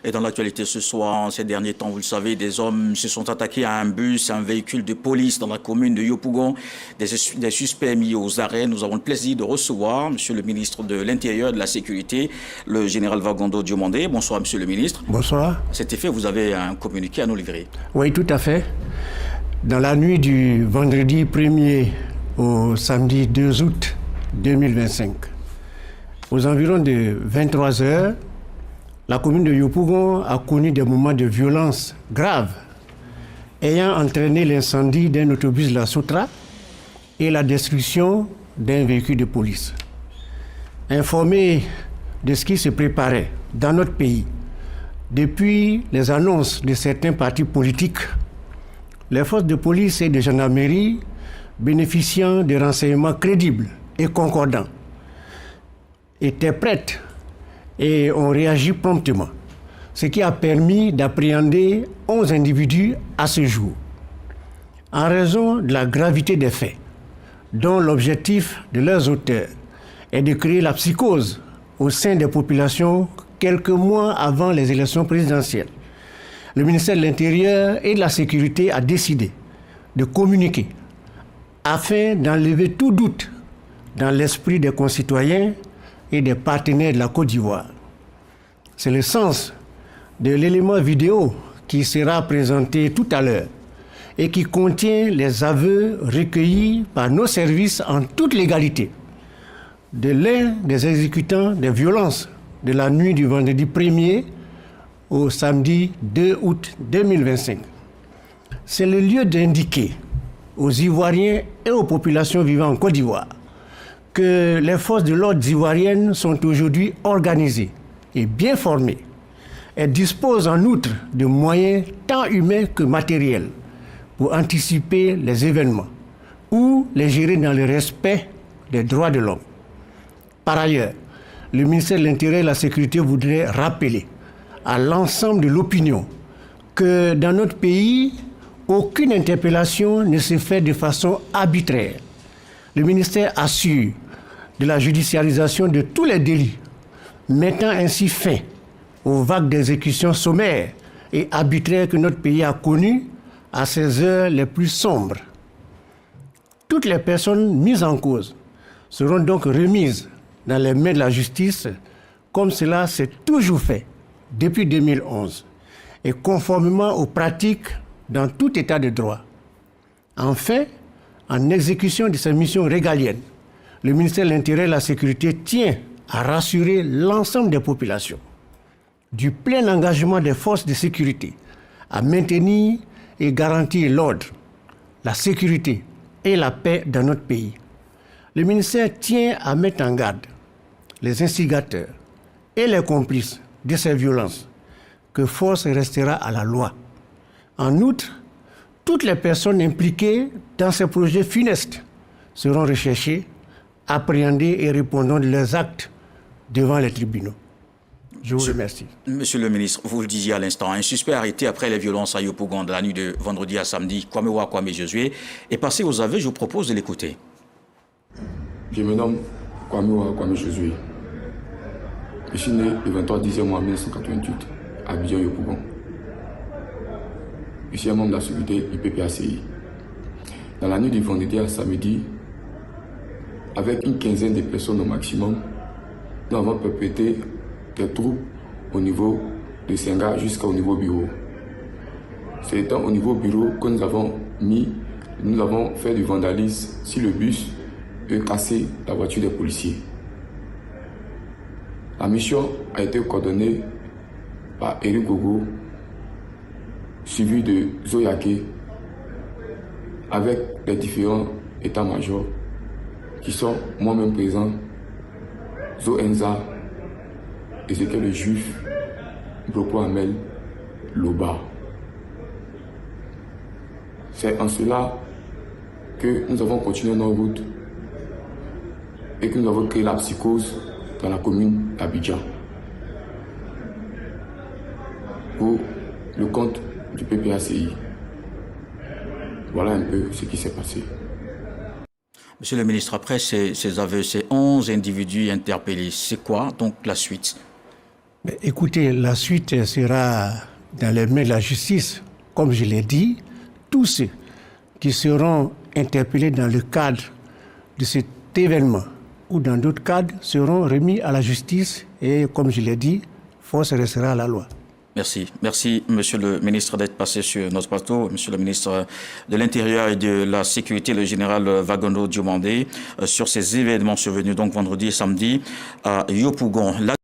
Et dans l'actualité ce soir, ces derniers temps, vous le savez, des hommes se sont attaqués à un bus, un véhicule de police dans la commune de Yopougon. Des suspects mis aux arrêts. Nous avons le plaisir de recevoir Monsieur le ministre de l'Intérieur et de la Sécurité, le général Vagondo Diomandé. Bonsoir, Monsieur le ministre. Bonsoir. À cet effet, vous avez un communiqué à nous livrer. Oui, tout à fait. Dans la nuit du vendredi 1er au samedi 2 août 2025, aux environs de 23 heures, la commune de Yopougon a connu des moments de violence graves ayant entraîné l'incendie d'un autobus de la Sotra et la destruction d'un véhicule de police. Informés de ce qui se préparait dans notre pays, depuis les annonces de certains partis politiques, les forces de police et de gendarmerie, bénéficiant de renseignements crédibles et concordants, étaient prêtes et ont réagi promptement, ce qui a permis d'appréhender 11 individus à ce jour. En raison de la gravité des faits, dont l'objectif de leurs auteurs est de créer la psychose au sein des populations quelques mois avant les élections présidentielles, le ministère de l'Intérieur et de la Sécurité a décidé de communiquer afin d'enlever tout doute dans l'esprit des concitoyens et des partenaires de la Côte d'Ivoire. C'est le sens de l'élément vidéo qui sera présenté tout à l'heure et qui contient les aveux recueillis par nos services en toute légalité de l'un des exécutants des violences de la nuit du vendredi 1er au samedi 2 août 2025. C'est le lieu d'indiquer aux Ivoiriens et aux populations vivant en Côte d'Ivoire que les forces de l'ordre ivoiriennes sont aujourd'hui organisées et bien formées. Elles disposent en outre de moyens tant humains que matériels pour anticiper les événements ou les gérer dans le respect des droits de l'homme. Par ailleurs, le ministère de l'Intérieur et de la Sécurité voudrait rappeler à l'ensemble de l'opinion que dans notre pays, aucune interpellation ne se fait de façon arbitraire. Le ministère assure de la judiciarisation de tous les délits, mettant ainsi fin aux vagues d'exécutions sommaires et arbitraires que notre pays a connues à ces heures les plus sombres. Toutes les personnes mises en cause seront donc remises dans les mains de la justice, comme cela s'est toujours fait depuis 2011 et conformément aux pratiques dans tout état de droit. Enfin, en exécution de sa mission régalienne, le ministère de l'Intérieur et de la Sécurité tient à rassurer l'ensemble des populations du plein engagement des forces de sécurité à maintenir et garantir l'ordre, la sécurité et la paix dans notre pays. Le ministère tient à mettre en garde les instigateurs et les complices de ces violences, que force restera à la loi. En outre, toutes les personnes impliquées dans ces projets funestes seront recherchées, appréhendées et répondront de leurs actes devant les tribunaux. Je vous remercie. Monsieur le ministre, vous le disiez à l'instant, un suspect arrêté après les violences à Yopougon de la nuit de vendredi à samedi, Kwame Josué, est passé aux aveux. Je vous propose de l'écouter. Je me nomme Kwame Josué. Je suis né le 23 décembre 1988 à Abidjan, Yopougon. Je suis un membre de la sécurité du PPACI. Dans la nuit du vendredi à samedi, avec une quinzaine de personnes au maximum, nous avons perpétré des troubles au niveau de Senga jusqu'au niveau bureau. C'est étant au niveau bureau que nous avons fait du vandalisme sur le bus et cassé la voiture des policiers. La mission a été coordonnée par Eric Gogo, suivi de Zoyake, avec les différents états-majors qui sont moi-même présents, Zoenza, Ezekiel le Juif, Broko Amel, Loba. C'est en cela que nous avons continué nos routes et que nous avons créé la psychose dans la commune d'Abidjan pour le compte du PPACI. Voilà un peu ce qui s'est passé. Monsieur le ministre, après ces aveux, ces 11 individus interpellés, c'est quoi donc la suite? Écoutez, la suite sera dans les mains de la justice. Comme je l'ai dit, tous ceux qui seront interpellés dans le cadre de cet événement ou dans d'autres cadres seront remis à la justice et, comme je l'ai dit, force restera à la loi. Merci. Merci, Monsieur le ministre, d'être passé sur notre plateau. Monsieur le ministre de l'Intérieur et de la Sécurité, le général Wagono Diomandé, sur ces événements survenus donc vendredi et samedi à Yopougon.